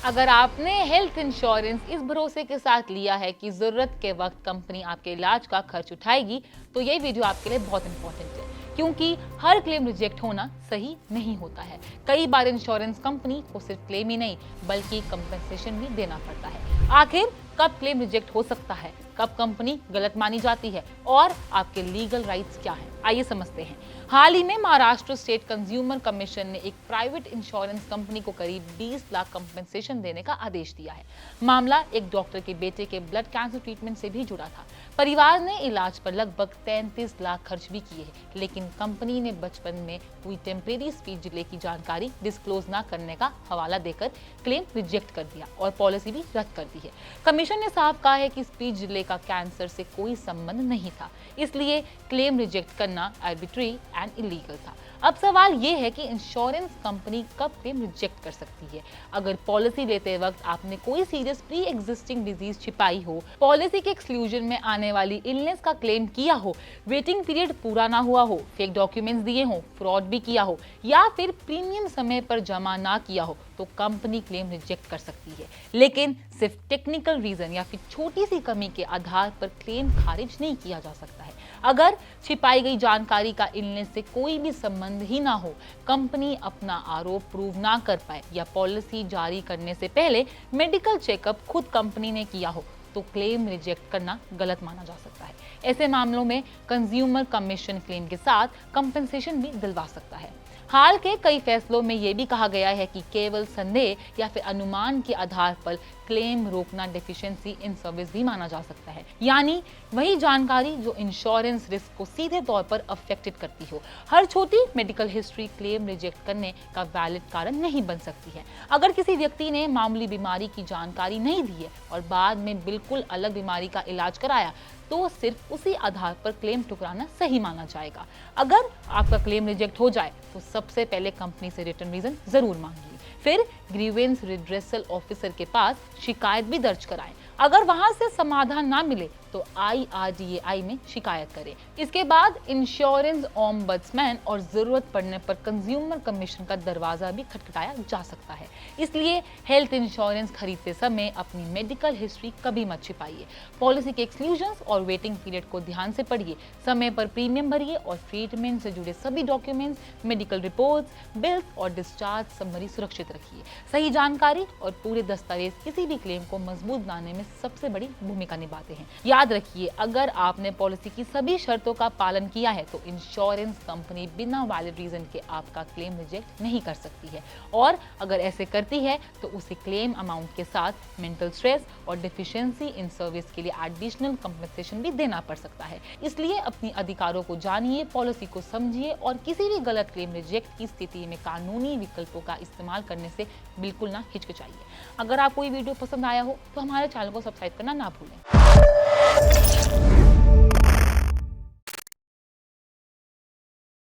अगर आपने health insurance इस भरोसे के साथ लिया है कि जरूरत के वक्त कंपनी आपके इलाज का खर्च उठाएगी, तो ये वीडियो आपके लिए बहुत इंपॉर्टेंट है, क्योंकि हर क्लेम रिजेक्ट होना सही नहीं होता है। कई बार इंश्योरेंस कंपनी को सिर्फ क्लेम ही नहीं बल्कि कंपनसेशन भी देना पड़ता है। आखिर कब क्लेम रिजेक्ट हो सकता है, कब कंपनी गलत मानी जाती है और आपके लीगल राइट्स क्या हैं, आइए समझते हैं। हाल ही में महाराष्ट्र स्टेट कंज्यूमर कमीशन ने एक प्राइवेट इंश्योरेंस कंपनी को करीब 20 लाख कंपनसेशन देने का आदेश दिया है। मामला एक डॉक्टर के बेटे के ब्लड कैंसर ट्रीटमेंट से भी जुड़ा था। परिवार ने इलाज पर लगभग 33 लाख खर्च भी किए हैं, लेकिन कंपनी ने बचपन में हुई टेम्परेरी स्पीच डिले की जानकारी डिस्क्लोज न करने का हवाला देकर क्लेम रिजेक्ट कर दिया और पॉलिसी भी रद्द कर दी है। कमीशन ने साफ कहा है कि स्पीच डिले का कैंसर से कोई संबंध नहीं था, इसलिए क्लेम रिजेक्ट करना आर्बिट्री एंड इलीगल था। अब सवाल ये है कि इंश्योरेंस कंपनी कब क्लेम रिजेक्ट कर सकती है। अगर पॉलिसी लेते वक्त आपने कोई सीरियस प्री एग्जिस्टिंग डिजीज छिपाई हो, पॉलिसी के एक्सक्लूजन में आने वाली इलनेस का क्लेम किया हो, वेटिंग पीरियड पूरा ना हुआ हो, फेक डॉक्यूमेंट्स दिए हो, फ्रॉड भी किया हो या फिर प्रीमियम समय पर जमा ना किया हो, तो कंपनी क्लेम रिजेक्ट कर सकती है। लेकिन सिर्फ टेक्निकल रीजन या फिर छोटी सी कमी के आधार पर क्लेम खारिज नहीं किया जा सकता है। अगर छिपाई गई जानकारी का इलनेस से कोई भी संबंध ही ना हो, कंपनी अपना आरोप प्रूव ना कर पाए या पॉलिसी जारी करने से पहले मेडिकल चेकअप खुद कंपनी ने किया हो, तो क्लेम रिजेक्ट करना गलत माना जा सकता है। ऐसे मामलों में कंज्यूमर कमीशन क्लेम के साथ कंपनसेशन भी दिलवा सकता है। हाल के कई फैसलों में यह भी कहा गया है कि केवल संदेह या फिर अनुमान के आधार पर क्लेम रोकना डेफिशिएंसी इन सर्विस भी माना जा सकता है, यानी वही जानकारी जो इंश्योरेंस रिस्क को सीधे तौर पर अफेक्टेड करती हो। हर छोटी मेडिकल हिस्ट्री क्लेम रिजेक्ट करने का वैलिड कारण नहीं बन सकती है। अगर किसी व्यक्ति ने मामूली बीमारी की जानकारी नहीं दी है और बाद में बिल्कुल अलग बीमारी का इलाज कराया, तो सिर्फ उसी आधार पर क्लेम ठुकराना सही माना जाएगा। अगर आपका क्लेम रिजेक्ट हो जाए तो सबसे पहले कंपनी से रिटर्न रीजन जरूर मांगिए, फिर ग्रीवेंस रिड्रेसल ऑफिसर के पास शिकायत भी दर्ज कराएं। अगर वहां से समाधान ना मिले तो IRDAI में शिकायत करें। इसके बाद इंश्योरेंस ओम्बड्समैन और जरूरत पड़ने पर कंज्यूमर कमीशन का दरवाजा भी खटखटाया जा सकता है। इसलिए हेल्थ इंश्योरेंस खरीदते समय अपनी मेडिकल हिस्ट्री कभी मत छिपाइए। पॉलिसी के एक्सक्लूजन्स और वेटिंग पीरियड को ध्यान से पढ़िए, समय पर प्रीमियम भरिए और ट्रीटमेंट से जुड़े सभी डॉक्यूमेंट्स, मेडिकल रिपोर्ट्स, बिल्स और डिस्चार्ज समरी सुरक्षित रखिए। सही जानकारी और पूरे दस्तावेज किसी भी क्लेम को मजबूत बनाने में सबसे बड़ी भूमिका निभाते हैं। याद रखिए, अगर आपने पॉलिसी की सभी शर्तों का पालन किया है तो इंश्योरेंस कंपनी बिना वैलिड रीजन के आपका क्लेम रिजेक्ट नहीं कर सकती है, और अगर ऐसे करती है तो उसे क्लेम अमाउंट के साथ मेंटल स्ट्रेस और डेफिशिएंसी इन सर्विस के लिए एडिशनल कंपनसेशन भी देना पड़ सकता है। इसलिए अपनी अधिकारों को जानिए, पॉलिसी को समझिए और किसी भी गलत क्लेम रिजेक्ट की स्थिति में कानूनी विकल्पों का इस्तेमाल करने से बिल्कुल ना हिचकिचाइए। अगर आपको ये वीडियो पसंद आया हो तो हमारे चैनल को सब्सक्राइब करना ना भूलें।